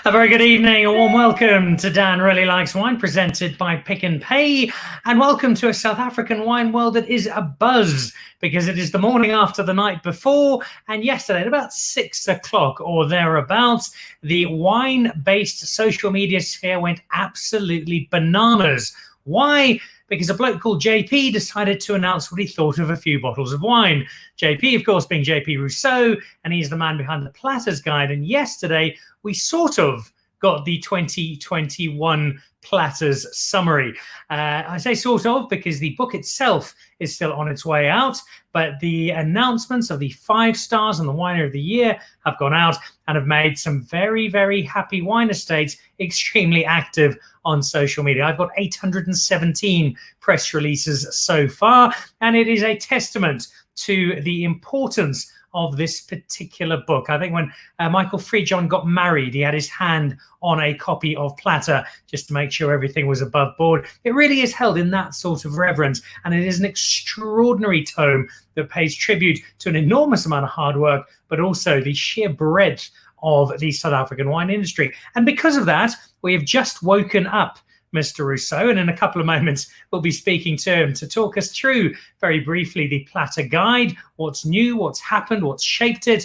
A very good evening, a warm welcome to Dan Really Likes Wine, presented by Pick n Pay, and welcome to a South African wine world that is abuzz because it is the morning after the night before, and yesterday at about 6 o'clock or thereabouts, the wine-based social media sphere went absolutely bananas. Why? Because a bloke called JP decided to announce what he thought of a few bottles of wine. JP, of course, being JP Rousseau, and he's the man behind the Platter's Guide. And yesterday, we sort of got the 2021 Platters summary. I say sort of because the book itself is still on its way out, but the announcements of the 5 stars and the Winer of the Year have gone out and have made some very, very happy wine estates extremely active on social media. I've got 817 press releases so far, and it is a testament to the importance of this particular book. I think when Michael Friedjohn got married, he had his hand on a copy of Platter just to make sure everything was above board. It really is held in that sort of reverence, and it is an extraordinary tome that pays tribute to an enormous amount of hard work, but also the sheer breadth of the South African wine industry. And because of that, we have just woken up Mr. Rousseau, and in a couple of moments we'll be speaking to him to talk us through very briefly the Platter Guide, what's new, what's happened, what's shaped it,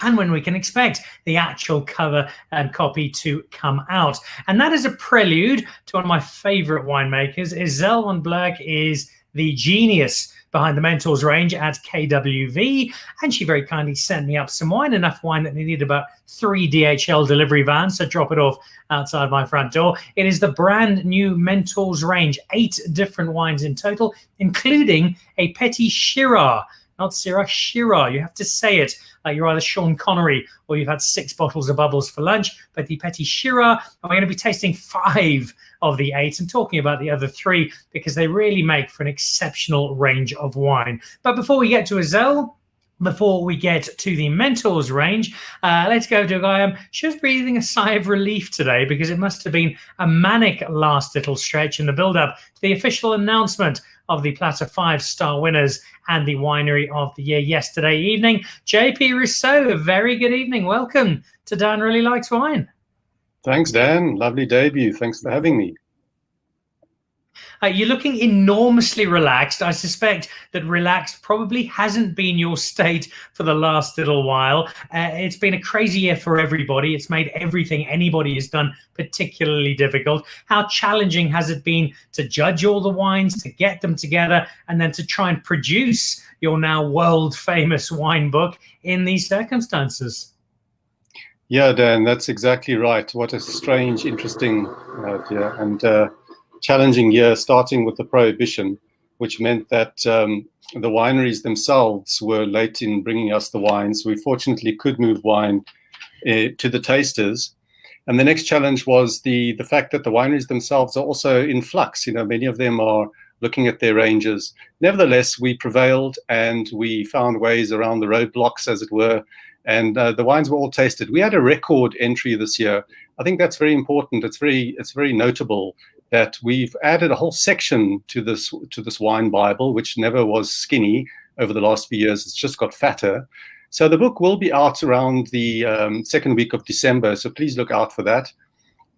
and when we can expect the actual cover and copy to come out. And that is a prelude to one of my favorite winemakers. Izele van Blerk is the genius behind the Mentors range at KWV, and she very kindly sent me up some wine, enough wine that needed about 3 DHL delivery vans to drop it off outside my front door. It is the brand new Mentors range, 8 different wines in total, including a petite syrah. Not syrah, syrah. You have to say it like you're either Sean Connery or you've had 6 bottles of bubbles for lunch. But the petite syrah, and we're going to be tasting 5 of the 8 and talking about the other 3 because they really make for an exceptional range of wine. But before we get to Izele, before we get to the Mentors range, let's go to a guy. I'm just breathing a sigh of relief today because it must have been a manic last little stretch in the build-up to the official announcement of the Platter 5-star winners and the Winery of the Year yesterday evening. JP Rousseau, a very good evening. Welcome to Dan Really Likes Wine. Thanks, Dan. Lovely debut. Thanks for having me. You're looking enormously relaxed. I suspect that relaxed probably hasn't been your state for the last little while. It's been a crazy year for everybody. It's made everything anybody has done particularly difficult. How challenging has it been to judge all the wines, to get them together, and then to try and produce your now world-famous wine book in these circumstances? Yeah, Dan, that's exactly right. What a strange, interesting and challenging year, starting with the prohibition, which meant that the wineries themselves were late in bringing us the wines. We fortunately could move wine to the tasters. And the next challenge was the fact that the wineries themselves are also in flux. You know, many of them are looking at their ranges. Nevertheless, we prevailed and we found ways around the roadblocks, as it were, and the wines were all tasted. We had a record entry this year. I think that's very important. It's very notable that we've added a whole section to this wine Bible, which never was skinny over the last few years. It's just got fatter. So the book will be out around the second week of December, so please look out for that.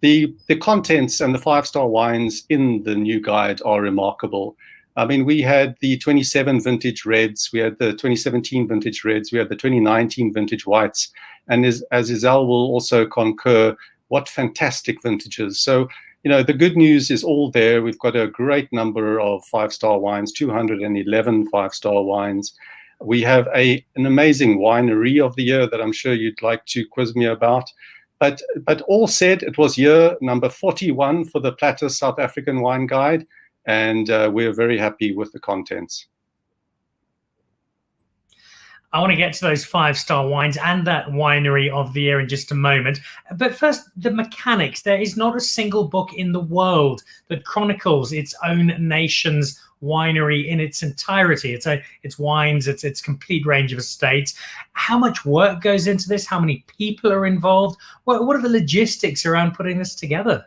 The contents and the 5-star wines in the new guide are remarkable. I mean, we had the 27 vintage reds, we had the 2017 vintage reds, we had the 2019 vintage whites, and as Izele will also concur, what fantastic vintages. So, you know, the good news is all there. We've got a great number of 5-star wines, 211 5-star wines. We have an amazing winery of the year that I'm sure you'd like to quiz me about. But all said, it was year number 41 for the Platter South African Wine Guide, and we're very happy with the contents. I want to get to those 5-star wines and that Winery of the Year in just a moment. But first, the mechanics. There is not a single book in the world that chronicles its own nation's winery in its entirety. It's wines, its complete range of estates. How much work goes into this? How many people are involved? What are the logistics around putting this together?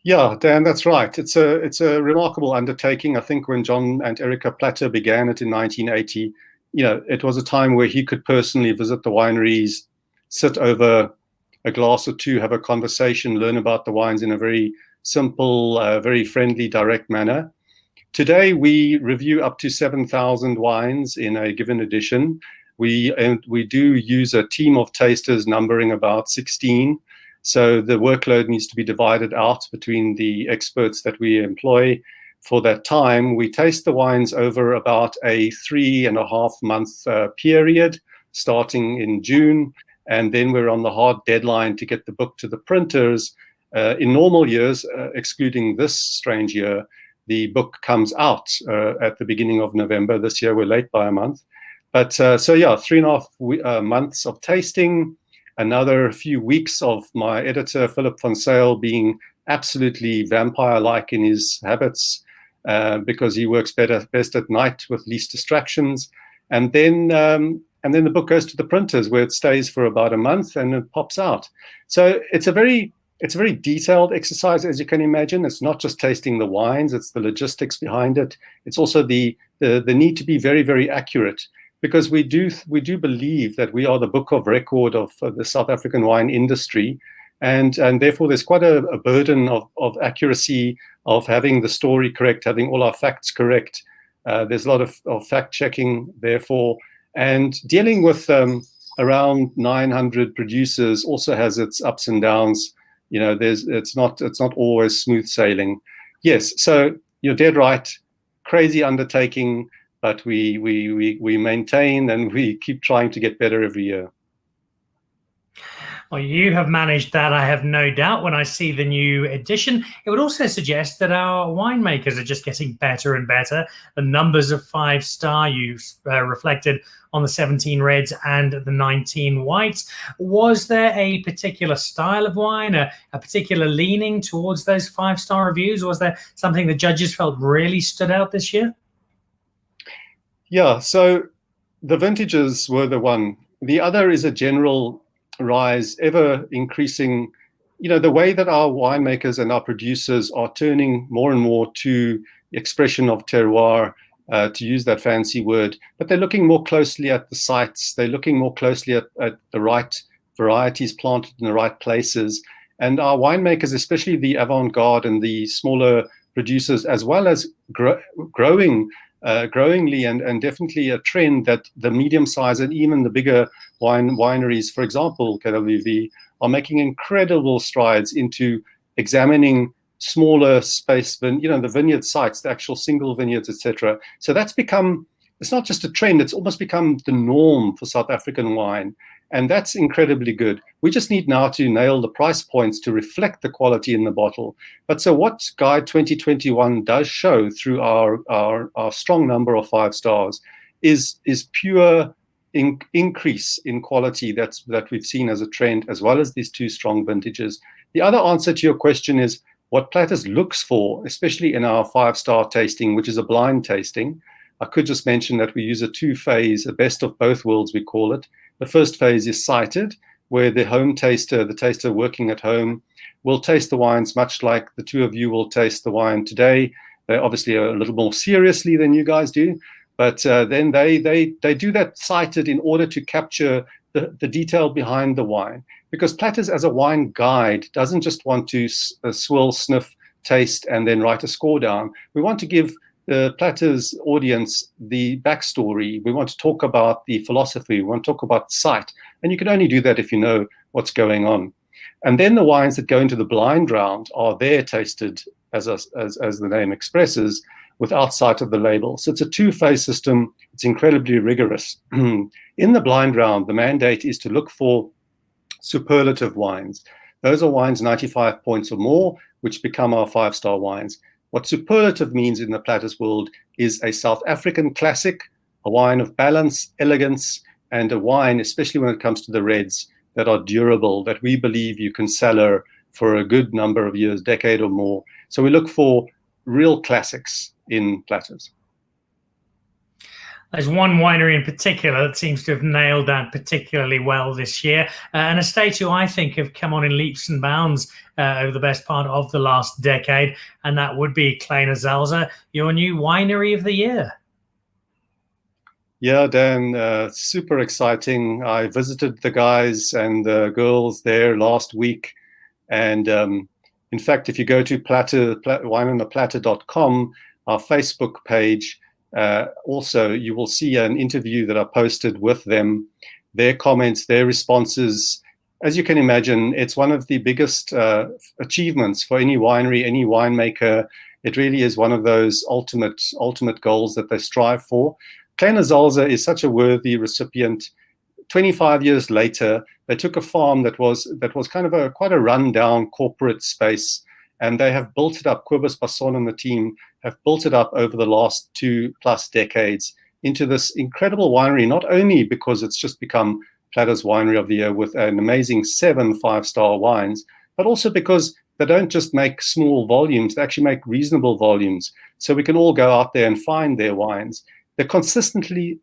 Yeah, Dan, that's right. It's a remarkable undertaking. I think when John and Erica Platter began it in 1980, you know, it was a time where he could personally visit the wineries sit over a glass or two, have a conversation, learn about the wines in a very simple, very friendly, direct manner. Today, we review up to 7,000 wines in a given edition. We do use a team of tasters numbering about 16. So the workload needs to be divided out between the experts that we employ for that time. We taste the wines over about a 3.5 month period, starting in June. And then we're on the hard deadline to get the book to the printers. In normal years, excluding this strange year, the book comes out at the beginning of November. This year, we're late by a month. But so yeah, 3.5 months of tasting, another few weeks of my editor, Philip van Zyl, being absolutely vampire-like in his habits because he works best at night with least distractions. And then the book goes to the printers, where it stays for about a month and it pops out. So it's a very detailed exercise, as you can imagine. It's not just tasting the wines, it's the logistics behind it. It's also the need to be very, very accurate, because we do believe that we are the book of record of the South African wine industry. And therefore, there's quite a burden of accuracy, of having the story correct, having all our facts correct. There's a lot of fact-checking, therefore. And dealing with around 900 producers also has its ups and downs. You know, it's not always smooth sailing. Yes, so you're dead right. Crazy undertaking, but we maintain and we keep trying to get better every year. Well, you have managed that, I have no doubt. When I see the new edition, it would also suggest that our winemakers are just getting better and better. The numbers of 5-star, you reflected on the 17 reds and the 19 whites. Was there a particular style of wine, a particular leaning towards those 5-star reviews? Was there something the judges felt really stood out this year? Yeah, so the vintages were the one. The other is a general rise, ever increasing, you know, the way that our winemakers and our producers are turning more and more to the expression of terroir, to use that fancy word, but they're looking more closely at the sites. They're looking more closely at the right varieties planted in the right places. And our winemakers, especially the avant-garde and the smaller producers, as well as growingly and definitely a trend that the medium size and even the bigger wineries, for example, KWV, are making incredible strides into examining smaller space, the vineyard sites, the actual single vineyards, etc. So that's become, it's not just a trend, it's almost become the norm for South African wine. And that's incredibly good. We just need now to nail the price points to reflect the quality in the bottle. But so what Guide 2021 does show through our strong number of 5 stars is pure increase in quality that we've seen as a trend, as well as these 2 strong vintages. The other answer to your question is what Platters looks for, especially in our 5-star tasting, which is a blind tasting. I could just mention that we use a 2-phase, a best of both worlds, we call it. The first phase is sighted, where the home taster, the taster working at home, will taste the wines much like the 2 of you will taste the wine today. They're obviously a little more seriously than you guys do, but then they do that sighted in order to capture the detail behind the wine. Because Platters as a wine guide doesn't just want to swirl, sniff, taste, and then write a score down. We want to give the Platters audience the backstory. We want to talk about the philosophy. We want to talk about the site. And you can only do that if you know what's going on. And then the wines that go into the blind round are there tasted, as the name expresses, without sight of the label. So it's a 2-phase system. It's incredibly rigorous. In the blind round, the mandate is to look for superlative wines. Those are wines 95 points or more, which become our 5-star wines. What superlative means in the Platters world is a South African classic, a wine of balance, elegance, and a wine, especially when it comes to the reds, that are durable, that we believe you can cellar for a good number of years, decade or more. So we look for real classics in Platters. There's one winery in particular that seems to have nailed that particularly well this year. An estate who I think have come on in leaps and bounds over the best part of the last decade, and that would be Kleine Zalze, your new winery of the year. Yeah, Dan, super exciting. I visited the guys and the girls there last week. And in fact, if you go to wineontheplatter.com, our Facebook page, also you will see an interview that I posted with them, their comments, their responses. As you can imagine, it's one of the biggest achievements for any winery, any winemaker. It really is one of those ultimate goals that they strive for. Kleine Zalze is such a worthy recipient. 25 years later, they took a farm that was kind of quite a rundown corporate space, and they have built it up. Kobus Basson and the team have built it up over the last 2+ decades into this incredible winery, not only because it's just become Platter's Winery of the Year with an amazing 7 5-star wines, but also because they don't just make small volumes, they actually make reasonable volumes. So we can all go out there and find their wines. They consistently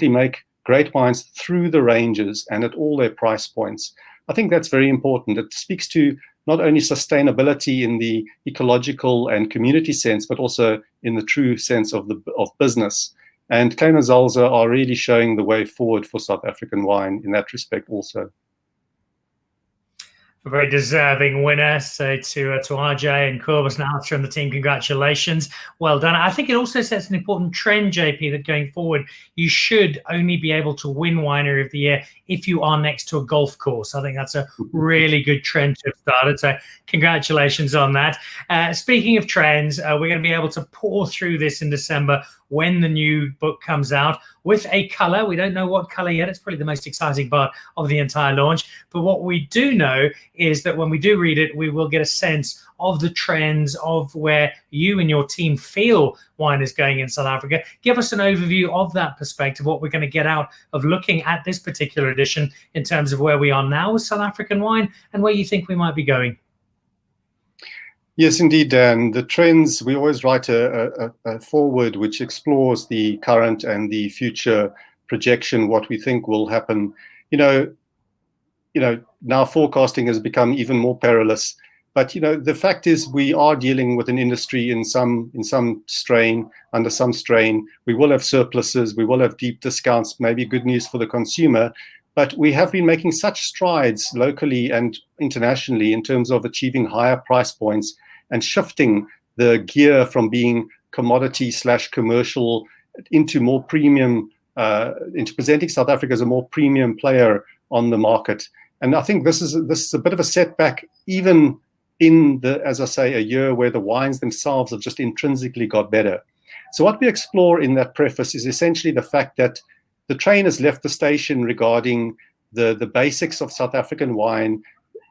make great wines through the ranges and at all their price points. I think that's very important. It speaks to not only sustainability in the ecological and community sense, but also in the true sense of business. And Kleine Zalze are really showing the way forward for South African wine in that respect also. A very deserving winner. So to RJ and Kobus and Alistair and the team, congratulations. Well done. I think it also sets an important trend, JP, that going forward, you should only be able to win Winery of the Year if you are next to a golf course. I think that's a really good trend to have started. So congratulations on that. Speaking of trends, we're going to be able to pour through this in December when the new book comes out with a color. We don't know what color yet. It's probably the most exciting part of the entire launch. But what we do know is that when we do read it, we will get a sense of the trends of where you and your team feel wine is going in South Africa. Give us an overview of that perspective, what we're going to get out of looking at this particular edition in terms of where we are now with South African wine and where you think we might be going. Yes, indeed, Dan. The trends, we always write a forward which explores the current and the future projection, what we think will happen. You know, now forecasting has become even more perilous. But the fact is, we are dealing with an industry in some strain, under some strain. We will have surpluses, we will have deep discounts, maybe good news for the consumer. But we have been making such strides locally and internationally in terms of achieving higher price points and shifting the gear from being commodity/commercial into more premium, into presenting South Africa as a more premium player on the market. And I think this is a bit of a setback, even in as I say, a year where the wines themselves have just intrinsically got better. So what we explore in that preface is essentially the fact that the train has left the station regarding the basics of South African wine.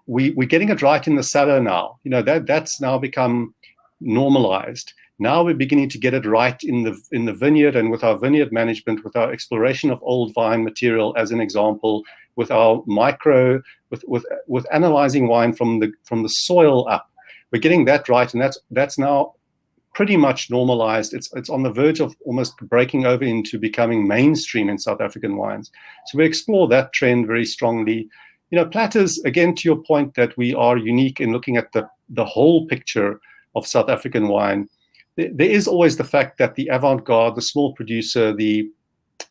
We're getting it right in the cellar now. That's now become normalized. Now we're beginning to get it right in the vineyard, and with our vineyard management, with our exploration of old vine material, as an example, with our with analyzing wine from the soil up. We're getting that right, and that's now pretty much normalized. It's on the verge of almost breaking over into becoming mainstream in South African wines. So we explore that trend very strongly. Platters, again, to your point that we are unique in looking at the whole picture of South African wine. There is always the fact that the avant-garde, the small producer, the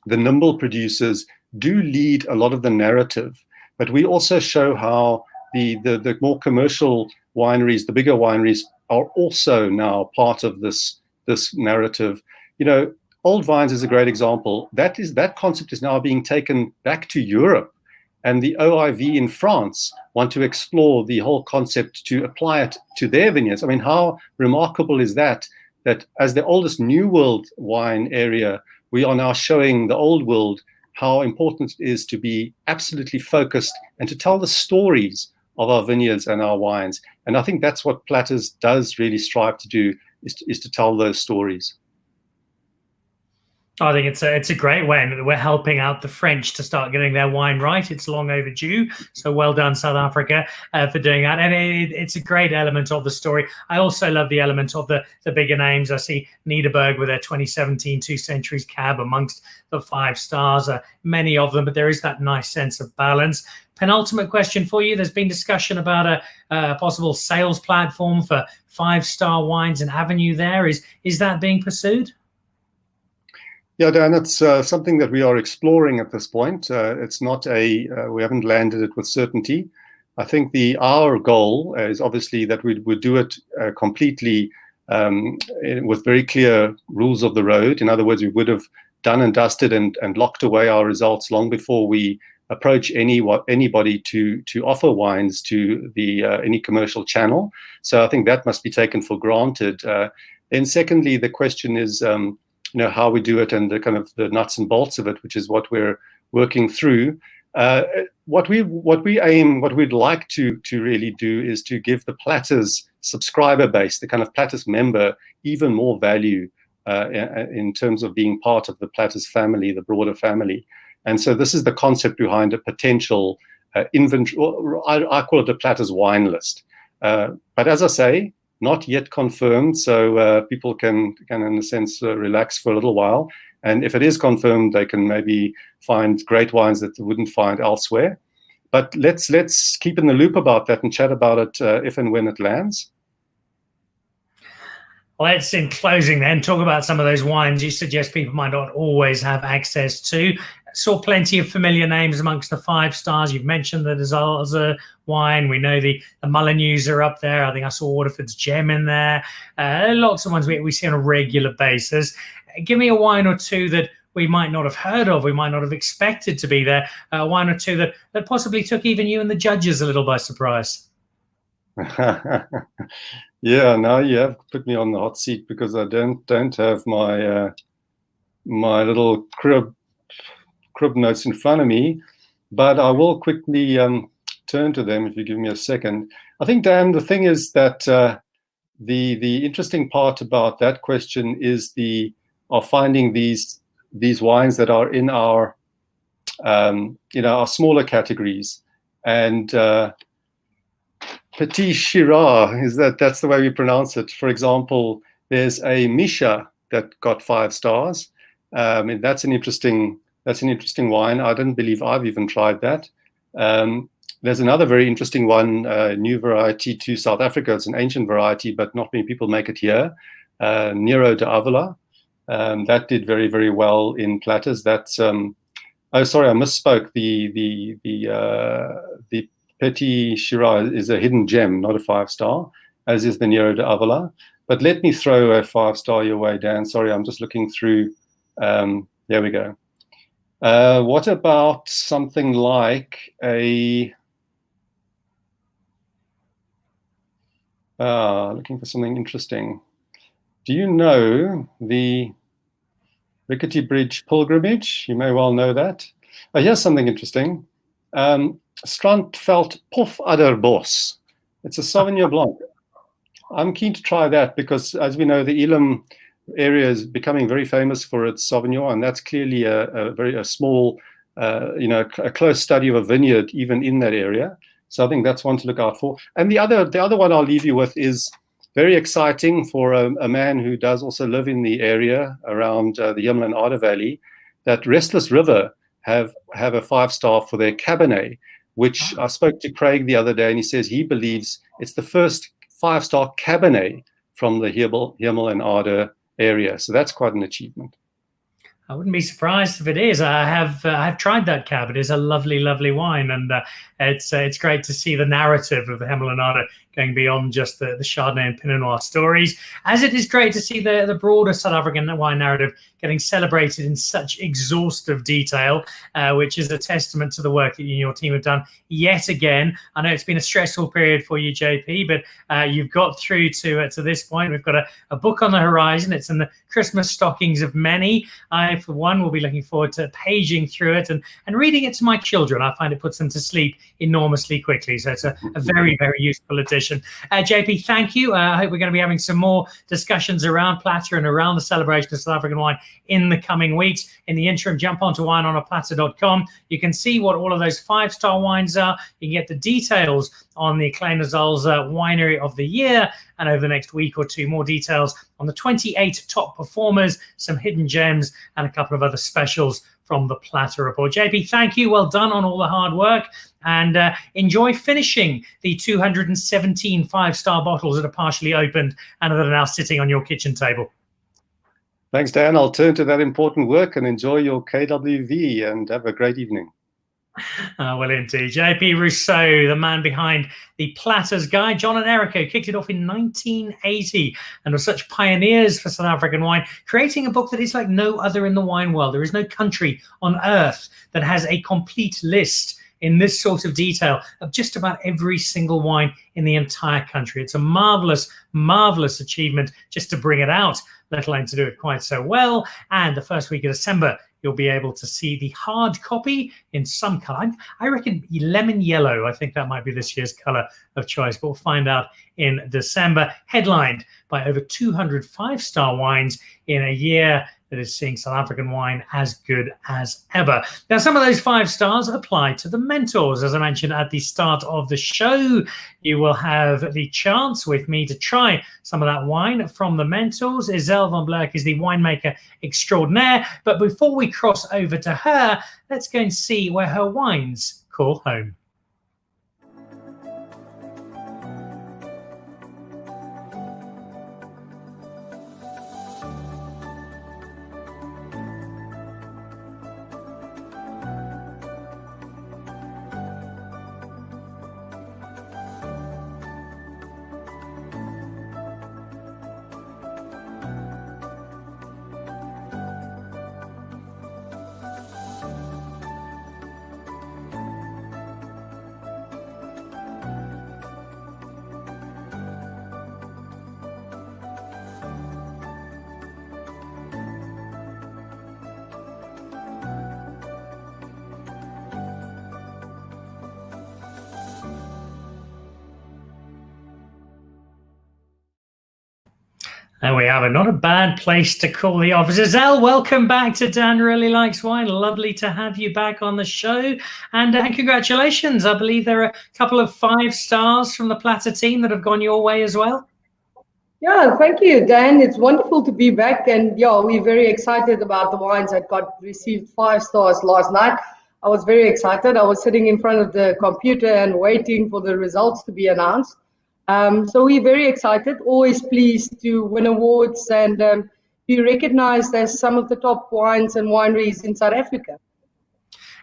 nimble producers do lead a lot of the narrative. But we also show how the more commercial wineries, the bigger wineries, are also now part of this narrative. Old Vines is a great example. That concept is now being taken back to Europe. And the OIV in France want to explore the whole concept to apply it to their vineyards. I mean, how remarkable is that as the oldest New World wine area, we are now showing the Old World how important it is to be absolutely focused and to tell the stories of our vineyards and our wines. And I think that's what Platters does really strive to do, is to tell those stories. I think it's a great way, and we're helping out the French to start getting their wine right. It's long overdue, so well done, South Africa, for doing that. And it's a great element of the story. I also love the element of the bigger names. I see Niederberg with their 2017 2 Centuries cab amongst the 5 stars, many of them, but there is that nice sense of balance. Penultimate question for you. There's been discussion about a possible sales platform for 5-star wines and avenue there. Is that being pursued? Yeah, Dan, it's something that we are exploring at this point. It's not we haven't landed it with certainty. I think our goal is obviously that we would do it completely with very clear rules of the road. In other words, we would have done and dusted and locked away our results long before we approach anybody to offer wines to any commercial channel. So I think that must be taken for granted. Then secondly, the question is, how we do it and the kind of the nuts and bolts of it, which is what we're working through. What we'd like to really do is to give the Platters subscriber base, the kind of Platters member, even more value in terms of being part of the Platters family, the broader family. And so this is the concept behind a potential inventory, or I call it a Platters wine list. But as I say, not yet confirmed, so people can in a sense relax for a little while. And if it is confirmed, they can maybe find great wines that they wouldn't find elsewhere. But let's keep in the loop about that and chat about it if and when it lands. Let's, in closing then, talk about some of those wines you suggest people might not always have access to. Saw plenty of familiar names amongst the 5 stars. You've mentioned the Izele wine. We know the Mullineaux are up there. I think I saw Waterford's Gem in there. Lots of ones we see on a regular basis. Give me a wine or two that we might not have heard of, we might not have expected to be there. A wine or two that possibly took even you and the judges a little by surprise. Yeah, now you have put me on the hot seat because I don't have my my little crib notes in front of me, but I will quickly turn to them if you give me a second. I think, Dan, the thing is that the interesting part about that question is of finding these wines that are in our our smaller categories. And petite syrah, that's the way we pronounce it. For example, there's a Misha that got 5 stars. And that's an interesting wine. I don't believe I've even tried that. There's another very interesting one, new variety to South Africa. It's an ancient variety, but not many people make it here. Nero de Avila. That did very, very well in Platters. That's oh, sorry, I misspoke. The Petit Syrah is a hidden gem, not a 5-star, as is the Nero de Avila. But let me throw a 5-star your way, Dan. Sorry, I'm just looking through. There we go. What about something like looking for something interesting. Do you know the Rickety Bridge Pilgrimage? You may well know that. Here's something interesting. Strandveld Pofadderbos. It's a Sauvignon Blanc. I'm keen to try that because, as we know, the Elam area is becoming very famous for its Sauvignon, and that's clearly a small, a close study of a vineyard even in that area. So I think that's one to look out for. And the other one I'll leave you with is very exciting for a man who does also live in the area around the Hemel and Arder Valley. That Restless River have a 5-star for their Cabernet, which I spoke to Craig the other day, and he says he believes it's the first 5-star Cabernet from the Hemel and Arder area. So that's quite an achievement. I wouldn't be surprised if it is. I have tried that cab. It is a lovely, lovely wine, and it's great to see the narrative of the Hemel and Arder going beyond just the Chardonnay and Pinot Noir stories. As it is great to see the broader South African wine narrative getting celebrated in such exhaustive detail, which is a testament to the work that you and your team have done yet again. I know it's been a stressful period for you, JP, but you've got through to this point. We've got a book on the horizon. It's in the Christmas stockings of many. I, for one, will be looking forward to paging through it and reading it to my children. I find it puts them to sleep enormously quickly. So it's a very, very useful edition. JP, thank you. I hope we're going to be having some more discussions around Platter and around the celebration of South African wine in the coming weeks. In the interim, jump onto wineonaplatter.com. You can see what all of those 5-star wines are. You can get the details on the Kleine Zal's Winery of the Year, and over the next week or two, more details on the 28 top performers, some hidden gems, and a couple of other specials from the Platter Report. JP, thank you. Well done on all the hard work, and enjoy finishing the 217 5-star bottles that are partially opened and that are now sitting on your kitchen table. Thanks, Dan. I'll turn to that important work and enjoy your KWV and have a great evening. Well, indeed. JP Rousseau, the man behind the Platter's Guide. John and Erica kicked it off in 1980 and were such pioneers for South African wine, creating a book that is like no other in the wine world. There is no country on earth that has a complete list in this sort of detail of just about every single wine in the entire country. It's a marvelous, marvelous achievement just to bring it out, let alone to do it quite so well. And the first week of December, you'll be able to see the hard copy in some color. I reckon lemon yellow. I think that might be this year's color of choice, but we'll find out in December. Headlined by over 200 5-star wines in a year that is seeing South African wine as good as ever. Now, some of those 5 stars apply to the mentors. As I mentioned at the start of the show, you will have the chance with me to try some of that wine from the mentors. Izele van Blerk is the winemaker extraordinaire. But before we cross over to her, let's go and see where her wines call home. There we have it. Not a bad place to call the office. Izele, welcome back to Dan Really Likes Wine. Lovely to have you back on the show. And congratulations. I believe there are a couple of 5 stars from the Platter team that have gone your way as well. Yeah, thank you, Dan. It's wonderful to be back. And yeah, we're very excited about the wines that received 5 stars last night. I was very excited. I was sitting in front of the computer and waiting for the results to be announced. So we're very excited, always pleased to win awards and be recognized as some of the top wines and wineries in South Africa.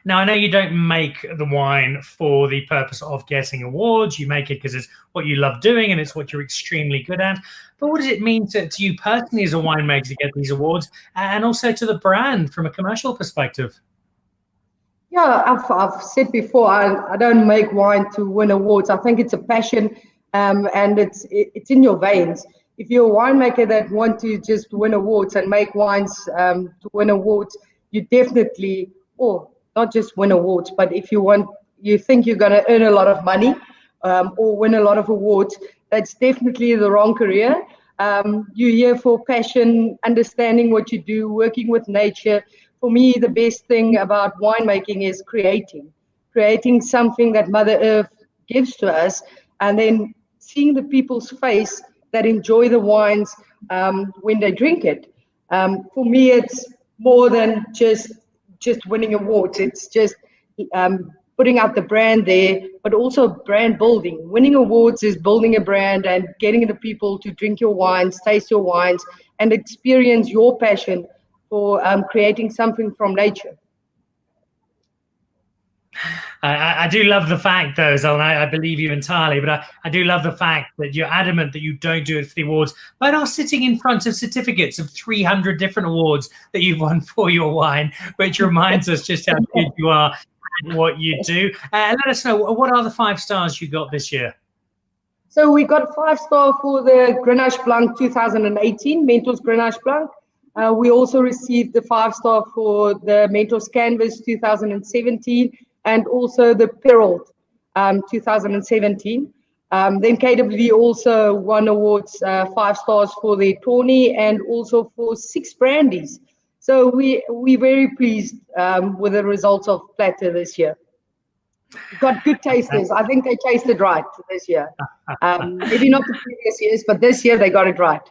Now, I know you don't make the wine for the purpose of getting awards. You make it because it's what you love doing and it's what you're extremely good at. But what does it mean to you personally as a winemaker to get these awards, and also to the brand from a commercial perspective? Yeah, I've said before, I don't make wine to win awards. I think it's a passion. And it's in your veins. If you're a winemaker that want to just win awards and make wines to win awards, you definitely, or not just win awards, but if you think you're going to earn a lot of money or win a lot of awards, that's definitely the wrong career. You're here for passion, understanding what you do, working with nature. For me, the best thing about winemaking is creating something that Mother Earth gives to us, and then seeing the people's face that enjoy the wines when they drink it. For me, it's more than just winning awards. It's just putting out the brand there, but also brand building. Winning awards is building a brand and getting the people to drink your wines, taste your wines, and experience your passion for creating something from nature. I do love the fact, though, Izele, and I believe you entirely, but I do love the fact that you're adamant that you don't do it for the awards, but are sitting in front of certificates of 300 different awards that you've won for your wine, which reminds us just how good you are at what you do. Let us know, what are the 5 stars you got this year? So we got 5-star for the Grenache Blanc 2018, Mentos Grenache Blanc. We also received the 5-star for the Mentos Canvas 2017, and also the Perrault 2017. Then KWV also won awards, 5 stars for the Tawny and also for 6 brandies. So we're very pleased with the results of Platter this year. We've got good tasters. I think they tasted right this year. Maybe not the previous years, but this year they got it right.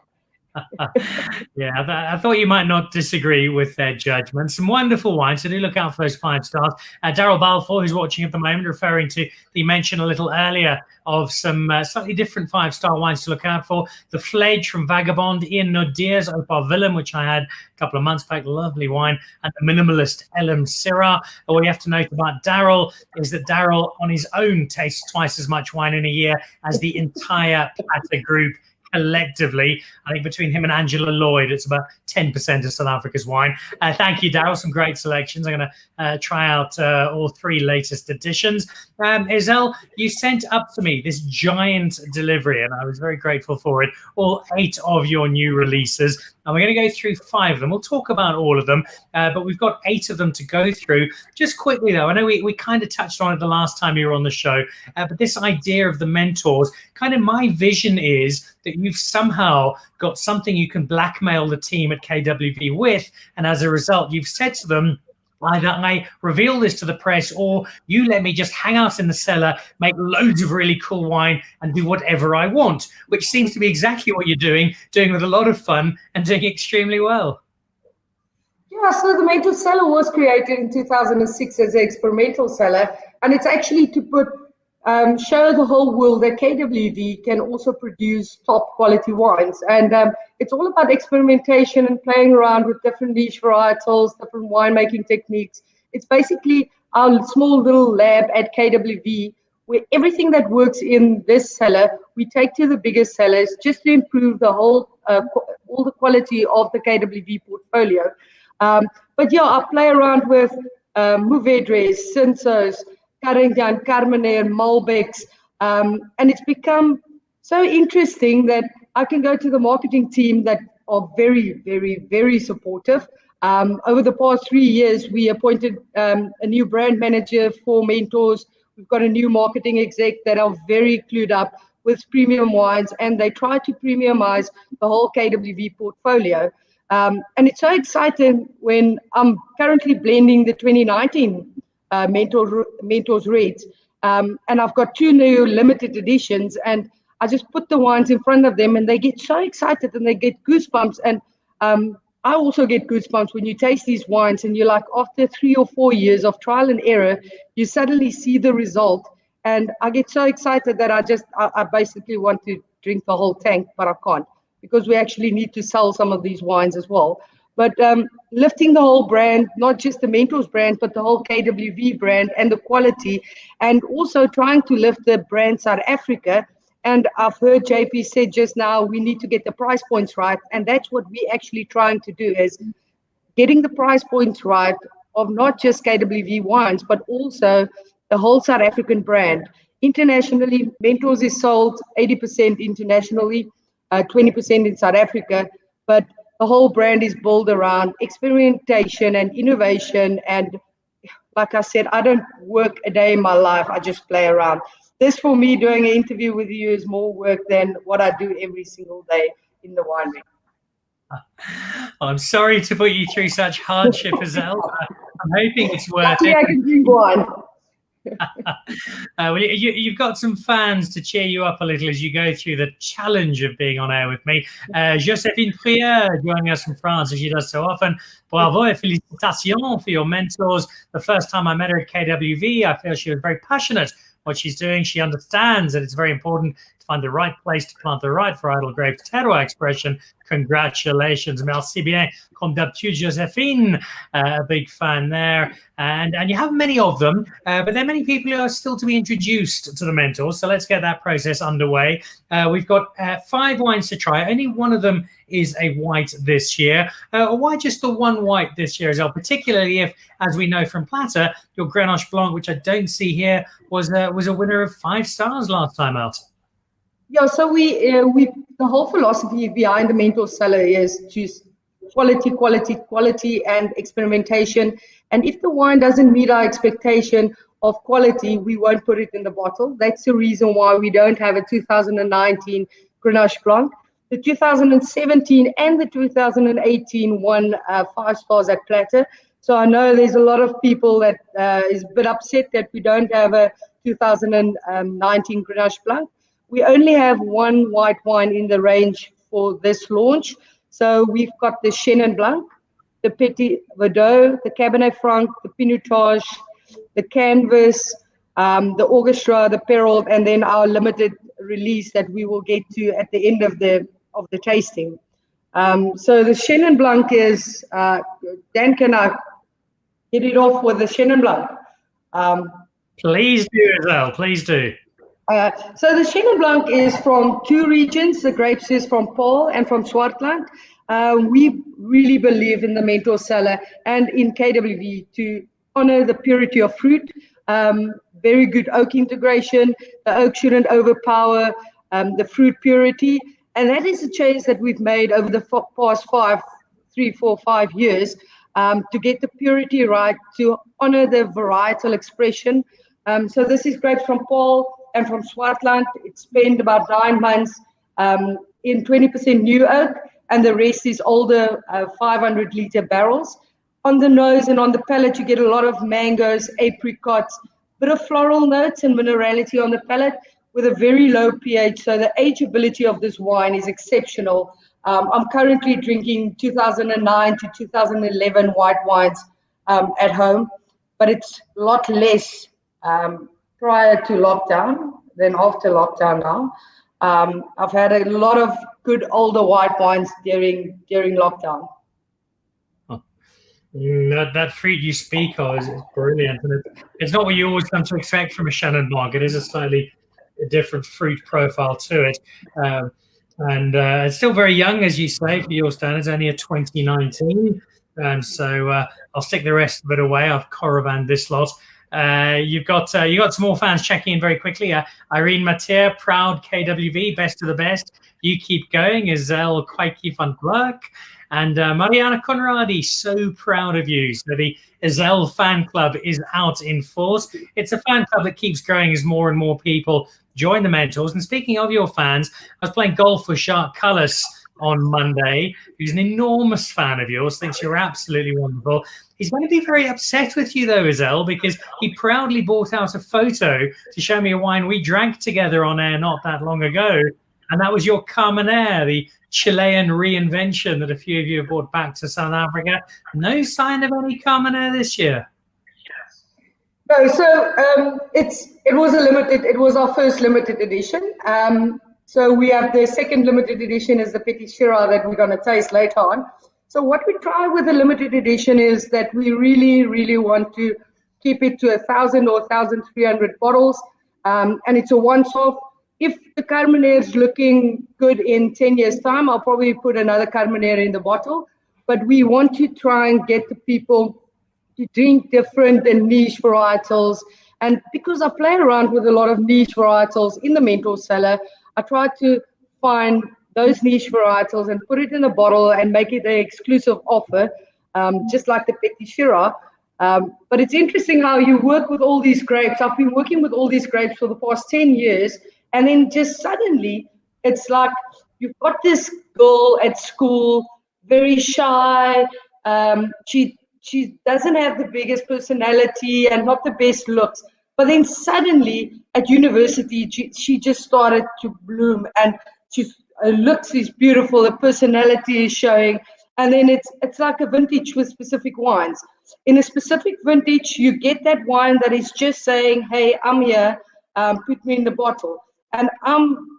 Yeah, I thought you might not disagree with their judgment. Some wonderful wines, so do look out for those 5 stars. Daryl Balfour, who's watching at the moment, referring to the mention a little earlier of some slightly different 5-star wines to look out for. The Fledge from Vagabond, Ian Nodiers, Opar Willem, which I had a couple of months back, lovely wine, and the Minimalist Elam Syrah. All you have to note about Daryl is that Daryl on his own tastes twice as much wine in a year as the entire Plata group collectively. I think between him and Angela Lloyd, it's about 10% of South Africa's wine. Thank you, Daryl. Some great selections. I'm going to try out all 3 latest editions. Izele, you sent up to me this giant delivery, and I was very grateful for it. All 8 of your new releases. And we're going to go through 5 of them. We'll talk about all of them, but we've got 8 of them to go through. Just quickly, though, I know we kind of touched on it the last time you were on the show, but this idea of the mentors, kind of my vision is that you've somehow got something you can blackmail the team at KWV with, and as a result, you've said to them, either I reveal this to the press or you let me just hang out in the cellar, make loads of really cool wine and do whatever I want, which seems to be exactly what you're doing with a lot of fun and doing extremely well. Yeah, so the Mentor Cellar was created in 2006 as an experimental cellar, and it's actually to show the whole world that KWV can also produce top quality wines. And it's all about experimentation and playing around with different niche varietals, different winemaking techniques. It's basically our small little lab at KWV, where everything that works in this cellar, we take to the biggest cellars just to improve the whole, all the quality of the KWV portfolio. But yeah, I play around with Mourvedres, Cinsaults, Carignan, Carmenere, Malbecs, and it's become so interesting that I can go to the marketing team that are very, very, very supportive. Over the past 3 years, we appointed a new brand manager for Mentors. We've got a new marketing exec that are very clued up with premium wines, and they try to premiumize the whole KWV portfolio. And it's so exciting when I'm currently blending the 2019 Mentors Reds, and I've got 2 new limited editions, and I just put the wines in front of them and they get so excited and they get goosebumps. And I also get goosebumps when you taste these wines and you're like, after 3 or 4 years of trial and error, you suddenly see the result. And I get so excited that I basically want to drink the whole tank, but I can't, because we actually need to sell some of these wines as well. But lifting the whole brand, not just the Mentors brand, but the whole KWV brand and the quality, and also trying to lift the brand South Africa. And I've heard JP said just now, we need to get the price points right. And that's what we're actually trying to do, is getting the price points right of not just KWV wines, but also the whole South African brand. Internationally, Mentors is sold 80% internationally, 20% in South Africa, but the whole brand is built around experimentation and innovation. And like I said, I don't work a day in my life. I just play around. This, for me, doing an interview with you is more work than what I do every single day in the winery. I'm sorry to put you through such hardship, Izele. I'm hoping it's worth it. I can drink wine. Well, you've got some fans to cheer you up a little as you go through the challenge of being on air with me. Josephine Prieur joining us from France, as she does so often. Bravo et félicitations for your Mentors. The first time I met her at KWV, I feel she was very passionate what she's doing. She understands that it's very important to find the right place to plant the right varietal grapes. Terroir expression. Congratulations. Merci bien. Comme d'habitude, Josephine. A big fan there. And you have many of them, but there are many people who are still to be introduced to the Mentors. So let's get that process underway. We've got 5 wines to try. Only one of them is a white this year. Why just the one white this year, Izele? Particularly if, as we know from Plata, your Grenache Blanc, which I don't see here, was a winner of 5 stars last time out. Yeah, so the whole philosophy behind the Mentors Cellar is just quality, quality, quality, and experimentation. And if the wine doesn't meet our expectation of quality, we won't put it in the bottle. That's the reason why we don't have a 2019 Grenache Blanc. The 2017 and the 2018 won 5 stars at Plata. So I know there's a lot of people that is a bit upset that we don't have a 2019 Grenache Blanc. We only have one white wine in the range for this launch. So we've got the Chenin Blanc, the Petit Verdot, the Cabernet Franc, the Pinotage, the Canvas, the Orchestra, the Perrault, and then our limited release that we will get to at the end of the tasting. So the Chenin Blanc is, Dan, can I get it off with the Chenin Blanc? Please do, Izele, please do. So the Chenin Blanc is from two regions. The grapes is from Paul and from Swartland. We really believe in the mentor cellar and in KWV to honor the purity of fruit. Very good oak integration. The oak shouldn't overpower the fruit purity. And that is a change that we've made over the past 3, 4, 5 years to get the purity right, to honor the varietal expression. So this is grapes from Paul and from Swartland. It spent about 9 months in 20% new oak, and the rest is older 500-liter barrels. On the nose and on the palate, you get a lot of mangoes, apricots, bit of floral notes and minerality on the palate with a very low pH. So the ageability of this wine is exceptional. I'm currently drinking 2009 to 2011 white wines at home, but it's a lot less prior to lockdown than after lockdown now. I've had a lot of good older white wines during lockdown. That fruit you speak of is brilliant, and it's not what you always come to expect from a Chenin Blanc. It is a slightly different fruit profile to it, and it's still very young, as you say, for your standards. Only a 2019, so I'll stick the rest of it away. I've Coravanned this lot. You got some more fans checking in very quickly. Irene Matier, proud KWV, best of the best. You keep going. Izele van Blerk. And Mariana Conradi, so proud of you. So the Izele fan club is out in force. It's a fan club that keeps growing as more and more people join the mentors. And speaking of your fans, I was playing golf with Shark Cullis on Monday, who's an enormous fan of yours, thinks you're absolutely wonderful. He's going to be very upset with you, though, Izele, because he proudly brought out a photo to show me a wine we drank together on air not that long ago. And that was your Carmenere, the Chilean reinvention that a few of you have brought back to South Africa. No sign of any Carmenere this year. No, so it was a limited. It was our first limited edition. So we have the second limited edition is the Petite Syrah that we're going to taste later on. So what we try with the limited edition is that we really, really want to keep it to 1,000 or 1,300 bottles, and it's a once-off. If the Carmenere is looking good in 10 years' time, I'll probably put another Carmenere in the bottle. But we want to try and get the people to drink different and niche varietals. And because I play around with a lot of niche varietals in the mentor cellar, I try to find those niche varietals and put it in a bottle and make it an exclusive offer, just like the Petite Syrah. But it's interesting how you work with all these grapes. I've been working with all these grapes for the past 10 years. And then just suddenly, it's like you've got this girl at school, very shy. She doesn't have the biggest personality and not the best looks. But then suddenly at university, she just started to bloom, and her looks is beautiful. Her personality is showing. And then it's like a vintage with specific wines. In a specific vintage, you get that wine that is just saying, "Hey, I'm here. Put me in the bottle." And I'm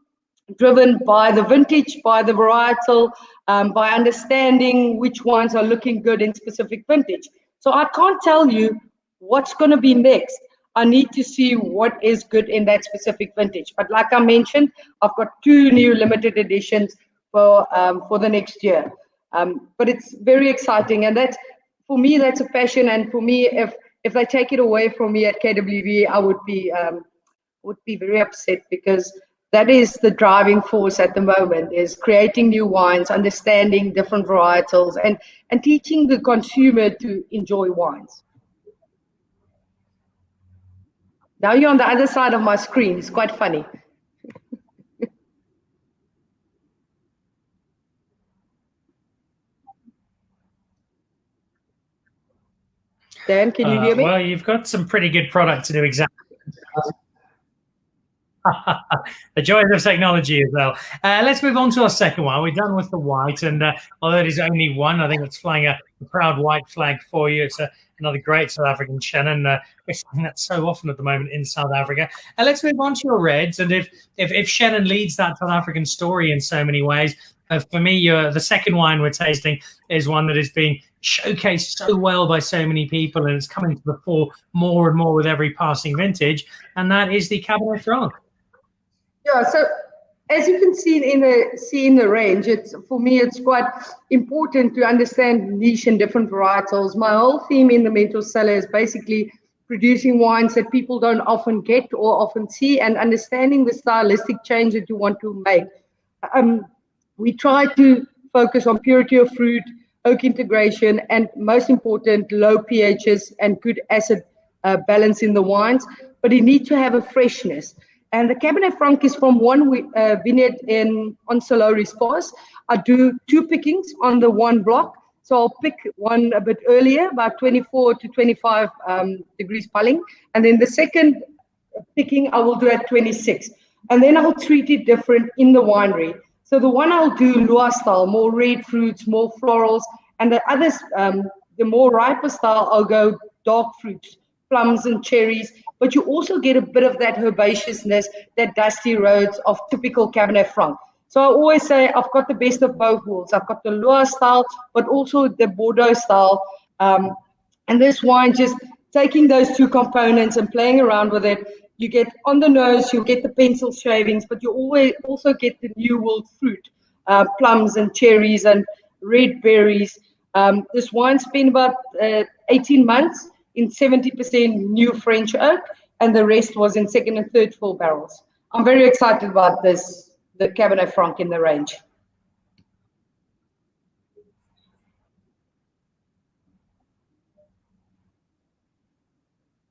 driven by the vintage, by the varietal, by understanding which wines are looking good in specific vintage. So I can't tell you what's going to be next. I need to see what is good in that specific vintage. But like I mentioned, I've got 2 new limited editions for the next year. But it's very exciting, and that's, for me, that's a passion. And for me, if they take it away from me at KWV, I would be very upset, because that is the driving force at the moment, is creating new wines, understanding different varietals, and teaching the consumer to enjoy wines. Now you're on the other side of my screen. It's quite funny. Dan, can you hear me? Well, you've got some pretty good product to do exactly. The joys of technology as well. Let's move on to our second one. We're done with the white, and although it is only one, I think it's flying a proud white flag for you. It's another great South African Shannon. We're seeing that so often at the moment in South Africa. Let's move on to your reds, and if Shannon leads that South African story in so many ways, for me, the second wine we're tasting is one that is being showcased so well by so many people, and it's coming to the fore more and more with every passing vintage, and that is the Cabernet Franc. Yeah, so as you can see in the range, it's for me it's quite important to understand niche and different varietals. My whole theme in the Mentor Cellar is basically producing wines that people don't often get or often see, and understanding the stylistic change that you want to make. We try to focus on purity of fruit, oak integration, and most important, low pHs and good acid balance in the wines. But you need to have a freshness. And the Cabernet Franc is from one vineyard on Soloris Pass. I do two pickings on the one block. So I'll pick one a bit earlier, about 24 to 25 degrees Pulling. And then the second picking I will do at 26. And then I'll treat it different in the winery. So the one I'll do Lua style, more red fruits, more florals. And the others, the more riper style, I'll go dark fruits, plums and cherries, but you also get a bit of that herbaceousness, that dusty roads of typical Cabernet Franc. So I always say I've got the best of both worlds. I've got the Loire style, but also the Bordeaux style. And this wine, just taking those two components and playing around with it, you get on the nose, you get the pencil shavings, but you always also get the New World fruit, plums and cherries and red berries. This wine's been about 18 months in 70% new French oak, and the rest was in second and third full barrels. I'm very excited about this, the Cabernet Franc in the range.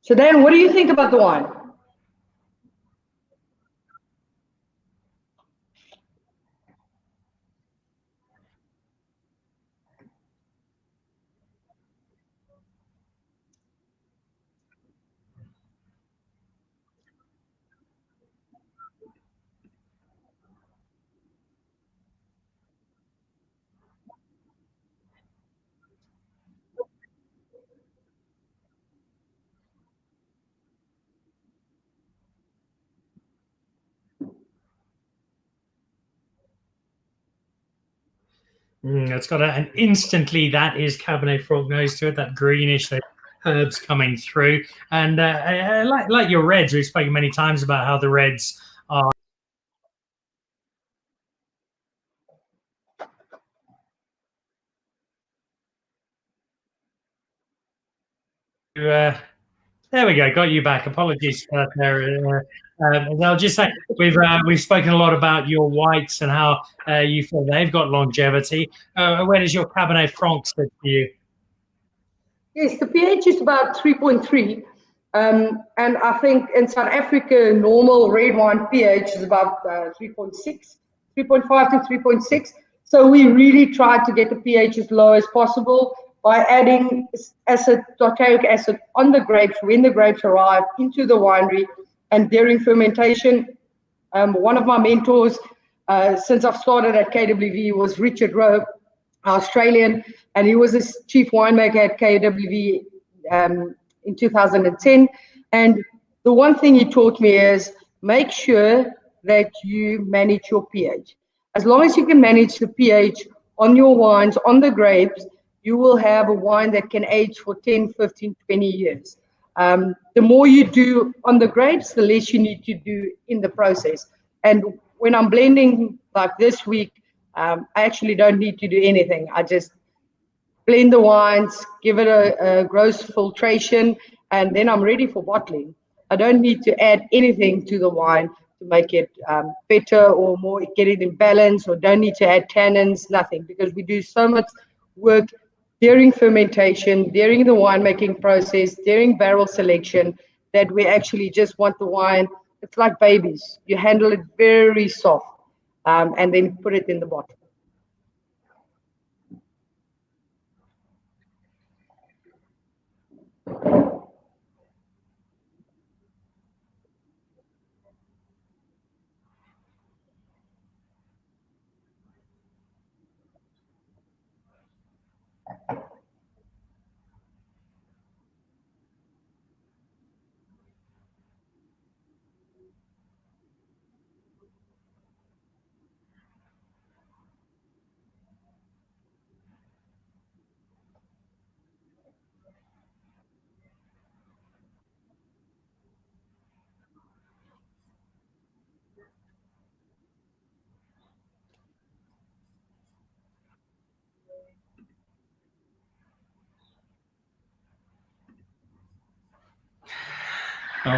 So Dan, what do you think about the wine? It's got an instantly that is Cabernet Franc nose to it, that greenish, the herbs coming through. And like your reds, we've spoken many times about how the reds are. There we go, got you back. Apologies for that there. I'll just say we've spoken a lot about your whites and how you feel they've got longevity. Where does your Cabernet Franc sit for you? Yes, the pH is about 3.3. And I think in South Africa, normal red wine pH is about 3.6, 3.5 to 3.6. So we really try to get the pH as low as possible by adding acid, tartaric acid on the grapes when the grapes arrive into the winery, and during fermentation. One of my mentors, since I've started at KWV, was Richard Rowe, Australian, and he was the chief winemaker at KWV in 2010. And the one thing he taught me is make sure that you manage your pH. As long as you can manage the pH on your wines, on the grapes, you will have a wine that can age for 10, 15, 20 years. The more you do on the grapes, the less you need to do in the process. And when I'm blending like this week, I actually don't need to do anything. I just blend the wines, give it a gross filtration, and then I'm ready for bottling. I don't need to add anything to the wine to make it better or more, get it in balance, or don't need to add tannins, nothing, because we do so much work during fermentation, during the winemaking process, during barrel selection, that we actually just want the wine. It's like babies. You handle it very soft, and then put it in the bottle.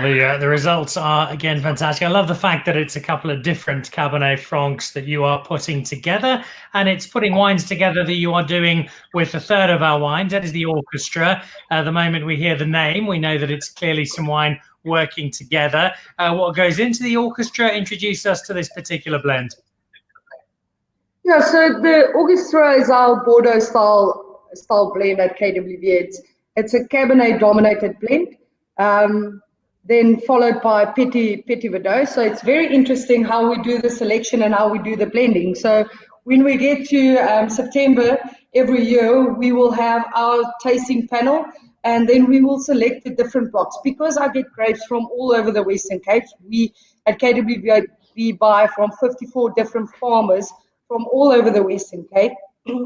Well, the results are, again, fantastic. I love the fact that it's a couple of different Cabernet Francs that you are putting together, and it's putting wines together that you are doing with a third of our wines. That is the orchestra. The moment we hear the name, we know that it's clearly some wine working together. What goes into the orchestra? Introduce us to this particular blend. Yeah, so the orchestra is our Bordeaux style blend at KWV. It's a Cabernet dominated blend. Then followed by petite Verdot. So it's very interesting how we do the selection and how we do the blending. So when we get to September every year, we will have our tasting panel, and then we will select the different blocks. Because I get grapes from all over the Western Cape, we at KWV buy from 54 different farmers from all over the Western Cape,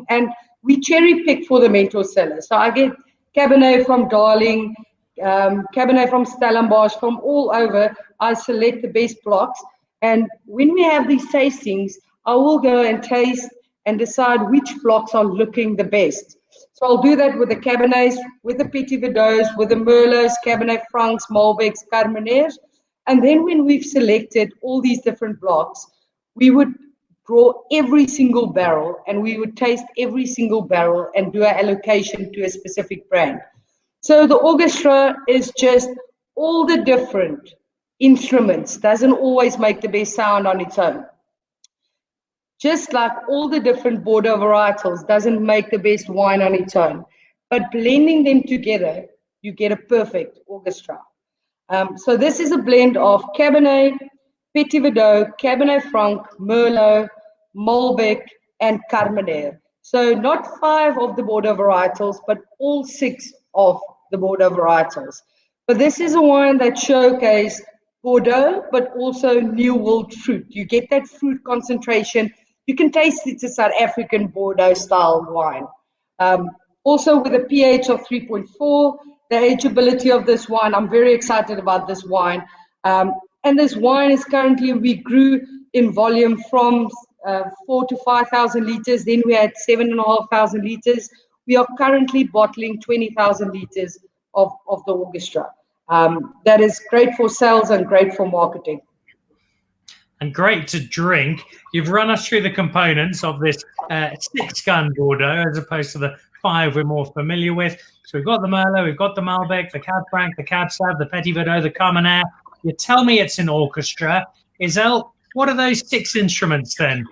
and we cherry pick for the mentor sellers. So I get Cabernet from Darling, Cabernet from Stellenbosch, from all over. I select the best blocks, and when we have these tastings, I will go and taste and decide which blocks are looking the best. So I'll do that with the Cabernets, with the Petit Verdots, with the Merlots, Cabernet Francs, Malbecs, Carmeneres, and then when we've selected all these different blocks, we would draw every single barrel, and we would taste every single barrel and do an allocation to a specific brand. So the orchestra is just all the different instruments, doesn't always make the best sound on its own. Just like all the different Bordeaux varietals doesn't make the best wine on its own. But blending them together, you get a perfect orchestra. So this is a blend of Cabernet, Petit Verdot, Cabernet Franc, Merlot, Malbec, and Carmenere. So not 5 of the Bordeaux varietals, but all 6 of the Bordeaux varietals. But this is a wine that showcases Bordeaux, but also New World fruit. You get that fruit concentration. You can taste it's a South African Bordeaux style wine. Also with a pH of 3.4, the ageability of this wine, I'm very excited about this wine. And this wine is currently, we grew in volume from 4,000 to 5,000 liters. Then we had 7,500 liters. We are currently bottling 20,000 liters of the orchestra. That is great for sales and great for marketing. And great to drink. You've run us through the components of this 6-gun Bordeaux as opposed to the 5 we're more familiar with. So we've got the Merlot, we've got the Malbec, the Cab Franc, the Cab Sav, the Petit Verdot, the Carmenere. You tell me it's an orchestra. Izele, what are those 6 instruments then?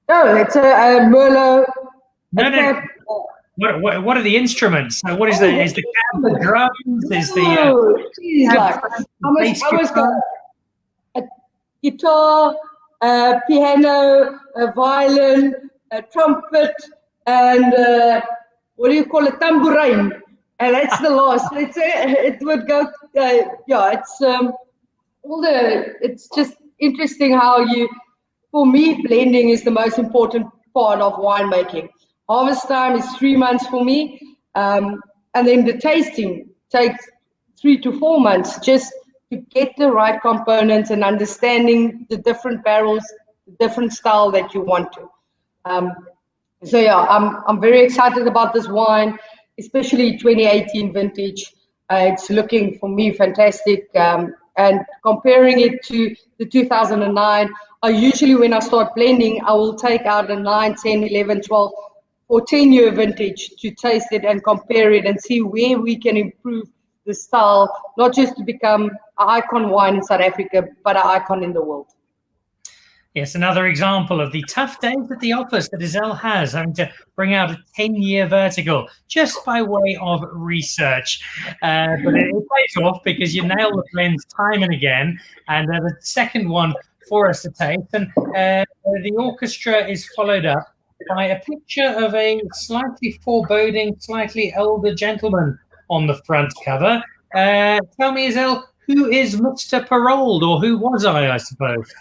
No, it's a Merlot. No. What are the instruments? So what is the cab, the drums? Is the a guitar, piano, a violin, a trumpet, and what do you call it? Tambourine. And that's the last. It would go. It's all the. It's just interesting how you. For me, blending is the most important part of winemaking. Harvest time is 3 months for me, and then the tasting takes 3 to 4 months just to get the right components and understanding the different barrels, the different style that you want to. So yeah, I'm very excited about this wine, especially 2018 vintage. It's looking for me fantastic, and comparing it to the 2009. I usually, when I start blending, I will take out a 9, 10, 11, 12. Or 10-year vintage to taste it and compare it and see where we can improve the style, not just to become an icon wine in South Africa, but an icon in the world. Yes, another example of the tough days at the office that Izele has, having to bring out a 10-year vertical just by way of research. But it pays off because you nail the blends time and again. And the second one for us to taste. And the orchestra is followed up by a picture of a slightly foreboding, slightly older gentleman on the front cover. Tell me, Izele, who is Mr. Paroled, or who was I suppose?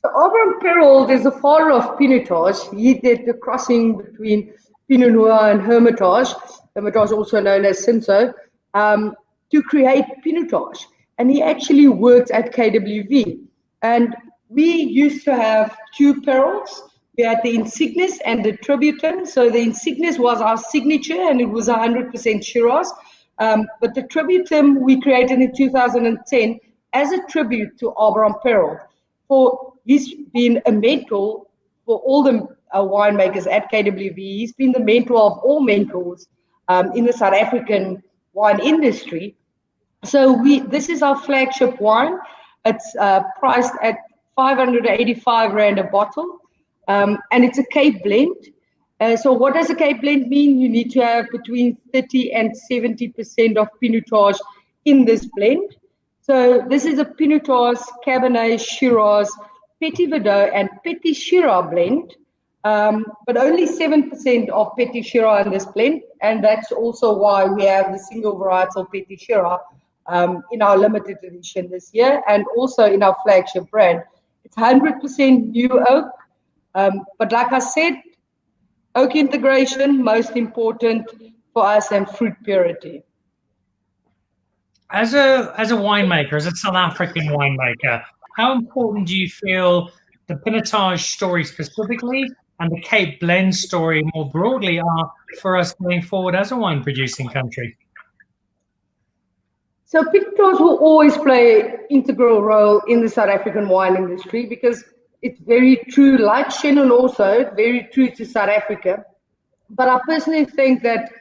So Abraham Paroled is the father of Pinotage. He did the crossing between Pinot Noir and Hermitage, Hermitage also known as Cinsault, to create Pinotage. And he actually worked at KWV. And we used to have 2 Parols. We had the Insignis and the Tributin. So the Insignis was our signature, and it was 100% Shiraz. But the tributum we created in 2010 as a tribute to Abraham Perel. He's been a mentor for all the winemakers at KWV. He's been the mentor of all mentors in the South African wine industry. So this is our flagship wine. It's priced at 585 Rand a bottle, and it's a Cape blend. So what does a Cape blend mean? You need to have between 30 and 70% of Pinotage in this blend. So this is a Pinotage, Cabernet, Shiraz, Petit Verdot, and Petit Syrah blend, but only 7% of Petit Syrah in this blend, and that's also why we have the single varietal Petit Syrah in our limited edition this year, and also in our flagship brand. It's 100% new oak, but like I said, oak integration, most important for us, and fruit purity. As a winemaker, as a South African winemaker, how important do you feel the Pinotage story specifically and the Cape blend story more broadly are for us going forward as a wine producing country? So Pinotage will always play an integral role in the South African wine industry because it's very true, like Chenin also, very true to South Africa. But I personally think that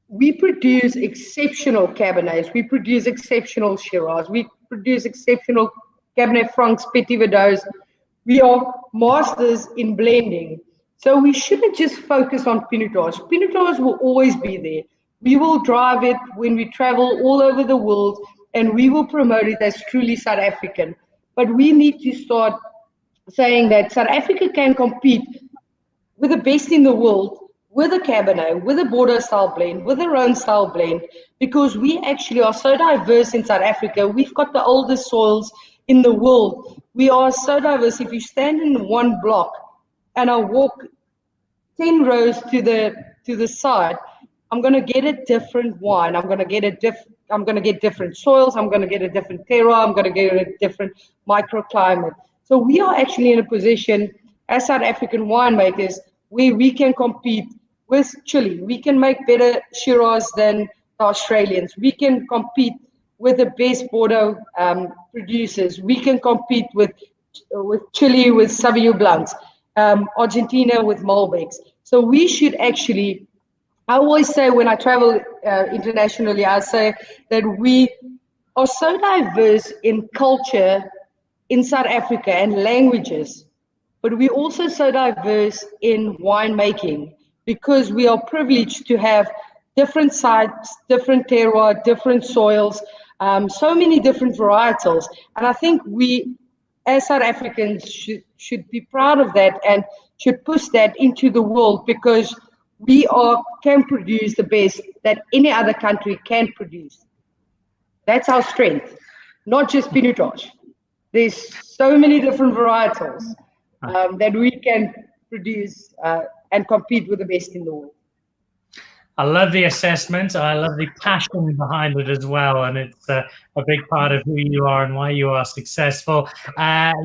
we produce exceptional Cabernets, we produce exceptional Shiraz, we produce exceptional Cabernet Francs, Petit Verdots. We are masters in blending. So we shouldn't just focus on Pinotage. Pinotage will always be there. We will drive it when we travel all over the world, and we will promote it as truly South African. But we need to start saying that South Africa can compete with the best in the world, with a Cabernet, with a Bordeaux style blend, with a Rhone style blend, because we actually are so diverse in South Africa. We've got the oldest soils in the world. We are so diverse. If you stand in one block and I walk 10 rows to the side, I'm going to get a different wine. I'm going to get different soils. I'm going to get a different terroir. I'm going to get a different microclimate. So we are actually in a position as South African winemakers where we can compete with Chile. We can make better Shiraz than the Australians. We can compete with the best Bordeaux producers. We can compete with Chile with Sauvignon Blancs, Argentina with Malbecs. So we should actually, I always say when I travel internationally, I say that we are so diverse in culture in South Africa and languages, but we're also so diverse in winemaking because we are privileged to have different sites, different terroir, different soils, so many different varietals. And I think we, as South Africans, should be proud of that and should push that into the world because we can produce the best that any other country can produce. That's our strength, not just Pinotage. There's so many different varietals that we can produce and compete with the best in the world. I love the assessment. I love the passion behind it as well. And it's a big part of who you are and why you are successful.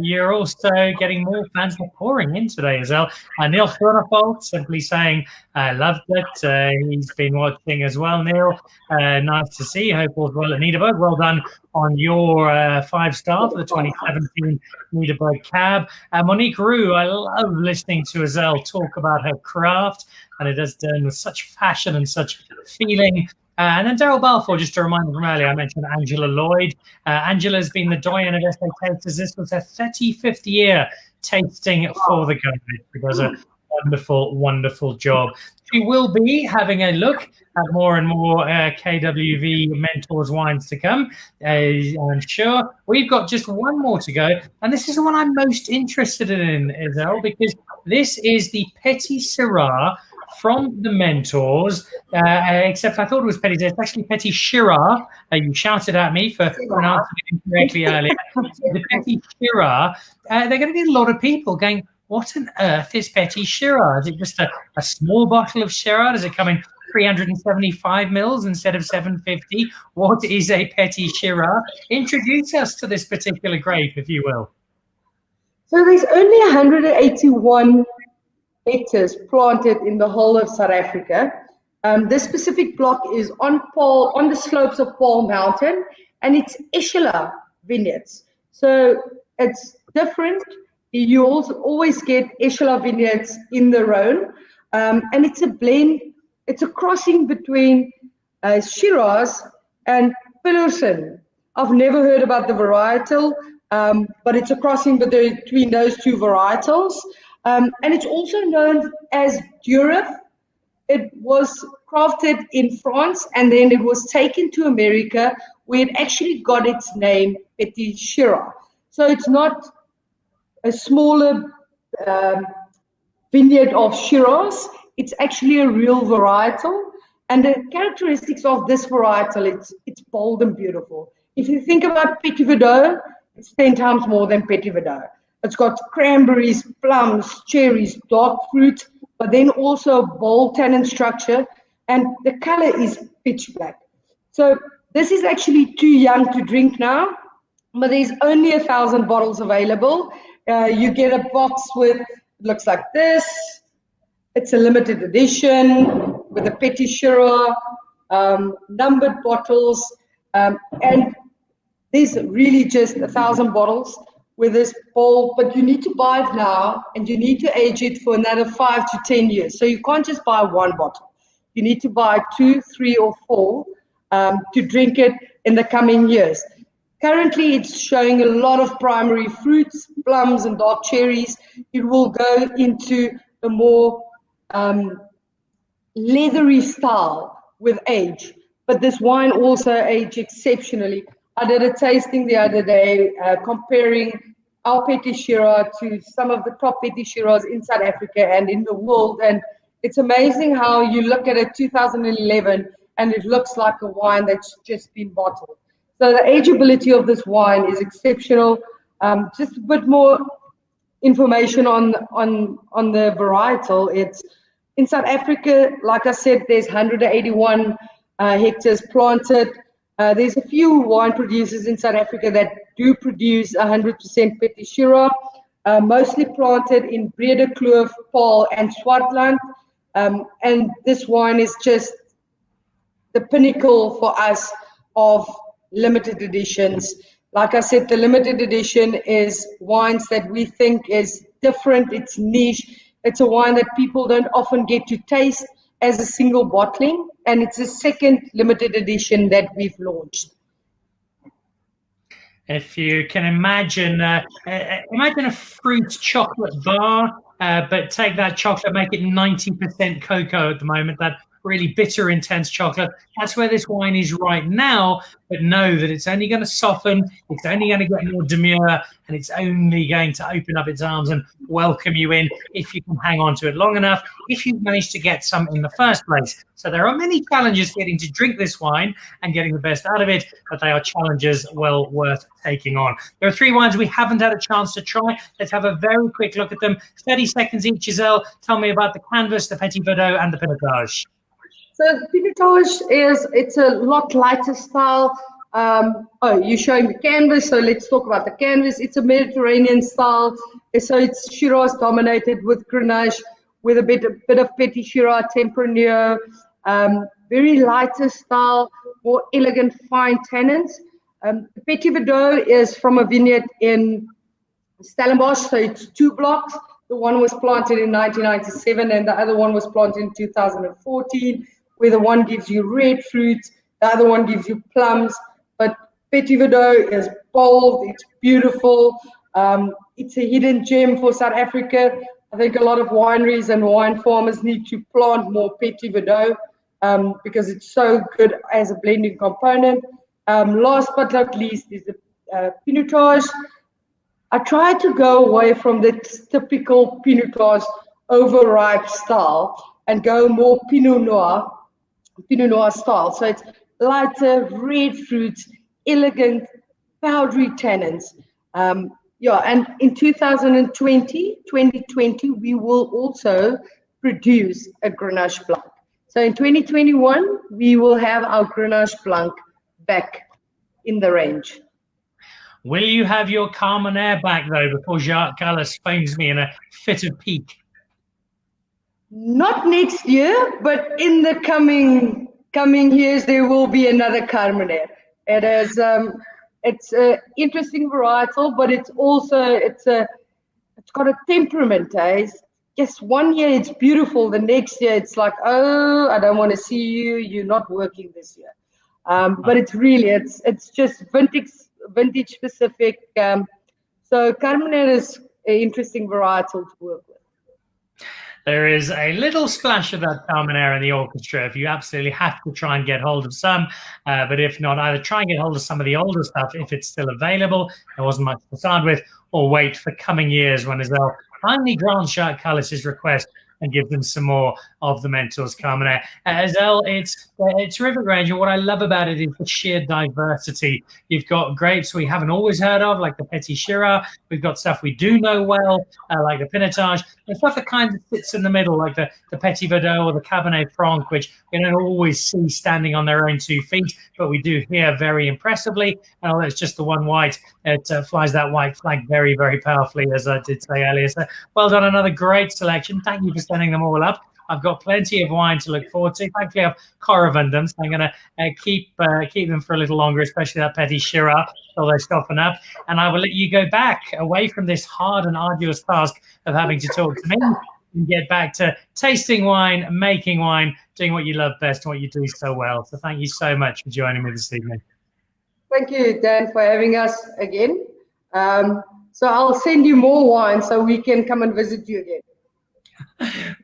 You're also getting more fans that are pouring in today, Izele. Neil Groenewold simply saying, I loved it. He's been watching as well, Neil. Nice to see. Hope all's well at Nederburg. Well done on your 5-star for the 2017 Nederburg Cab. Monique Roux, I love listening to Izele talk about her craft, and it is done with such passion and such feeling. And then Daryl Balfour, just a reminder from earlier, I mentioned Angela Lloyd. Angela's been the doyen of SA Tasters. This was her 35th year tasting for the government. She does a wonderful, wonderful job. She will be having a look at more and more KWV Mentors wines to come, I'm sure. We've got just one more to go, and this is the one I'm most interested in, Izele, because this is the Petit Syrah from the Mentors, except I thought it was Petit. It's actually Petit Syrah. You shouted at me for pronouncing it incorrectly earlier. The Petit Syrah. They're going to get a lot of people going, what on earth is Petit Syrah? Is it just a small bottle of Syrah? Does it come in 375 mils instead of 750? What is a Petit Syrah? Introduce us to this particular grape, if you will. So there's only 181 hectares planted in the whole of South Africa. This specific block is on the slopes of Paul Mountain, and it's Izele vineyards. So it's different. You also always get Izele vineyards in the Rhone, and it's a blend. It's a crossing between Shiraz and Pilsen. I've never heard about the varietal, but it's a crossing between those two varietals. And it's also known as Durif. It was crafted in France, and then it was taken to America, where it actually got its name, Petite Syrah. So it's not a smaller vineyard of Shiraz. It's actually a real varietal. And the characteristics of this varietal, it's bold and beautiful. If you think about Petit Verdot, it's 10 times more than Petit Verdot. It's got cranberries, plums, cherries, dark fruit, but then also bold tannin structure, and the color is pitch black. So this is actually too young to drink now, but there's only 1,000 bottles available. You get a box with, it looks like this. It's a limited edition with a Petite Syrah, numbered bottles, and there's really just 1,000 bottles with this bowl, but you need to buy it now, and you need to age it for another 5 to 10 years. So you can't just buy one bottle. You need to buy 2, 3, or 4 to drink it in the coming years. Currently, it's showing a lot of primary fruits, plums and dark cherries. It will go into a more leathery style with age, but this wine also aged exceptionally. I did a tasting the other day comparing our Petite Syrah to some of the top Petite Syrahs in South Africa and in the world, and it's amazing how you look at it 2011 and it looks like a wine that's just been bottled. So the ageability of this wine is exceptional. Just a bit more information on the varietal. It's in South Africa, like I said, there's 181 hectares planted. There's a few wine producers in South Africa that do produce 100% Petite Syrah, mostly planted in Brede Kloof, Paul, and Swartland. And this wine is just the pinnacle for us of limited editions. Like I said, the limited edition is wines that we think is different, it's niche. It's a wine that people don't often get to taste as a single bottling, and it's the second limited edition that we've launched. If you can imagine, imagine a fruit chocolate bar, but take that chocolate, make it 90% cocoa at the moment, that really bitter, intense chocolate. That's where this wine is right now, but know that it's only going to soften, it's only going to get more demure, and it's only going to open up its arms and welcome you in if you can hang on to it long enough, if you've managed to get some in the first place. So there are many challenges getting to drink this wine and getting the best out of it, but they are challenges well worth taking on. There are 3 wines we haven't had a chance to try. Let's have a very quick look at them. 30 seconds each. Izele, tell me about the Canvas, the Petit Verdot, and the Pinotage. So Pinotage it's a lot lighter style. You're showing the Canvas, so let's talk about the Canvas. It's a Mediterranean style, so it's Shiraz dominated with Grenache, with a bit of Petite Syrah, Tempranillo, very lighter style, more elegant, fine tannins. The Petit Verdot is from a vineyard in Stellenbosch, so it's 2 blocks. The one was planted in 1997 and the other one was planted in 2014, where the one gives you red fruit, the other one gives you plums. But Petit Verdot is bold, it's beautiful, it's a hidden gem for South Africa. I think a lot of wineries and wine farmers need to plant more Petit Verdot because it's so good as a blending component. Last but not least is the Pinotage. I try to go away from the typical Pinotage overripe style and go more Pinot Noir style. So it's lighter, red fruits, elegant, powdery tannins. And in 2020, we will also produce a Grenache Blanc. So in 2021, we will have our Grenache Blanc back in the range. Will you have your Carmenere back, though, before Jacques Callas phones me in a fit of pique? Not next year, but in the coming years, there will be another Carmenere. It is it's an interesting varietal, but it's got a temperament. Yes, one year it's beautiful, the next year it's like, oh, I don't want to see you. You're not working this year. But it's just vintage specific. So Carmenere is an interesting varietal to work with. There is a little splash of that Carmenere in the orchestra if you absolutely have to try and get hold of some. But if not, either try and get hold of some of the older stuff if it's still available. There wasn't much to start with, or wait for coming years when Izele finally grants Jacques Cullis's request and give them some more of the Mentors Carmenere. Izele, it's terrific range, and what I love about it is the sheer diversity. You've got grapes we haven't always heard of, like the petite syrah. We've got stuff we do know well, like the pinotage, and stuff that kind of sits in the middle, like the petit verdot or the cabernet franc, which we don't always see standing on their own 2 feet, but we do hear very impressively. And although it's just the one white, it flies that white flag very, very powerfully, as I did say earlier. So well done, another great selection. Thank you for sending them all up. I've got plenty of wine to look forward to. Thankfully, I've caravaned them, so I'm going to keep them for a little longer, especially that petit syrah, till they soften up. And I will let you go back away from this hard and arduous task of having to talk to me and get back to tasting wine, making wine, doing what you love best and what you do so well. So thank you so much for joining me this evening. Thank you, Dan, for having us again. So I'll send you more wine so we can come and visit you again.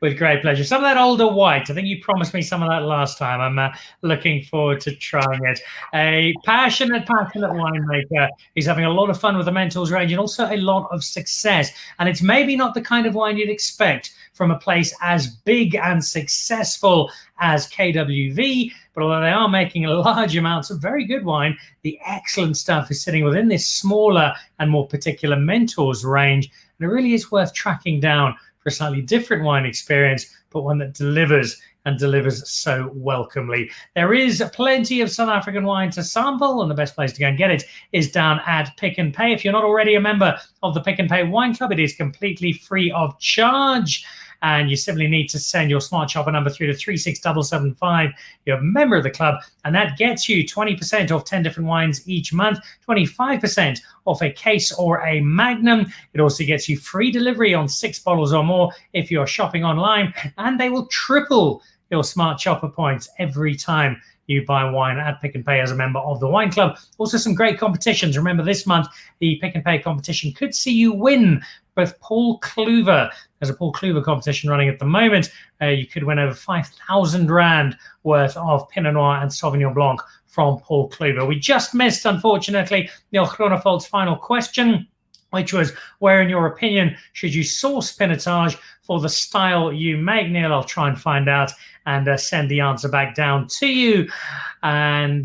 With great pleasure. Some of that older white. I think you promised me some of that last time. I'm looking forward to trying it. A passionate winemaker. He's having a lot of fun with the Mentors range and also a lot of success. And it's maybe not the kind of wine you'd expect from a place as big and successful as KWV, but although they are making large amounts of very good wine, the excellent stuff is sitting within this smaller and more particular Mentors range. And it really is worth tracking down for a slightly different wine experience, but one that delivers and delivers so welcomely. There is plenty of South African wine to sample, and the best place to go and get it is down at Pick n Pay. If you're not already a member of the Pick n Pay Wine Club, it is completely free of charge. And you simply need to send your Smart Shopper number through to 36775. You're a member of the club, and that gets you 20% off 10 different wines each month, 25% off a case or a magnum. It also gets you free delivery on 6 bottles or more if you're shopping online, and they will triple your Smart Shopper points every time you buy wine at Pick n Pay as a member of the wine club. Also some great competitions. Remember, this month the Pick n Pay competition could see you win both Paul Kluver. There's a Paul Kluver competition running at the moment. You could win over 5,000 Rand worth of Pinot Noir and Sauvignon Blanc from Paul Kluver. We just missed, unfortunately, Neil Groeneveld's final question, which was, where, in your opinion, should you source Pinotage for the style you make? Neil, I'll try and find out and send the answer back down to you. And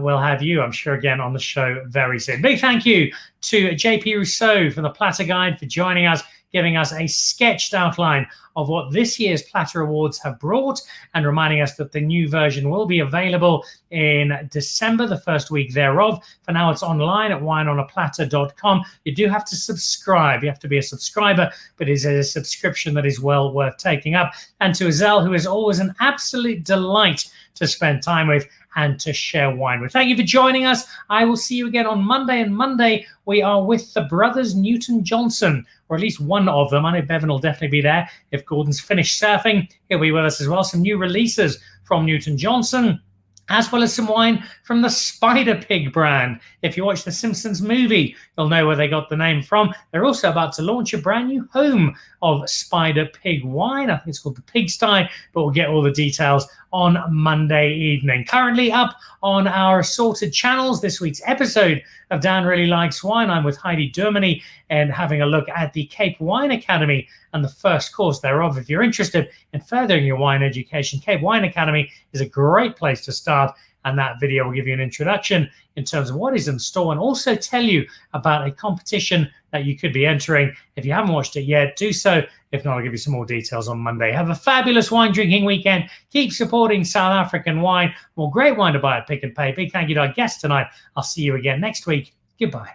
we'll have you, I'm sure, again on the show very soon. Big thank you to JP Rousseau from the Platter Guide for joining us, giving us a sketched outline of what this year's Platter Awards have brought, and reminding us that the new version will be available in December, the first week thereof. For now, it's online at wineonaplatter.com. You do have to subscribe. You have to be a subscriber, but it is a subscription that is well worth taking up. And to Izele, who is always an absolute delight to spend time with and to share wine with. Thank you for joining us. I will see you again on Monday. And Monday, we are with the brothers Newton-Johnson, or at least one of them. I know Bevan will definitely be there. If Gordon's finished surfing, he'll be with us as well. Some new releases from Newton-Johnson, as well as some wine from the Spider Pig brand. If you watch the Simpsons movie, you'll know where they got the name from. They're also about to launch a brand new home of Spider Pig wine. I think it's called the Pigsty, but we'll get all the details on Monday evening. Currently up on our assorted channels, this week's episode of Dan Really Likes Wine. I'm with Heidi Dermany and having a look at the Cape Wine Academy and the first course thereof. If you're interested in furthering your wine education, Cape Wine Academy is a great place to start. And that video will give you an introduction in terms of what is in store and also tell you about a competition that you could be entering. If you haven't watched it yet, do so. If not, I'll give you some more details on Monday. Have a fabulous wine drinking weekend. Keep supporting South African wine. More great wine to buy at Pick n Pay. Big thank you to our guest tonight. I'll see you again next week. Goodbye.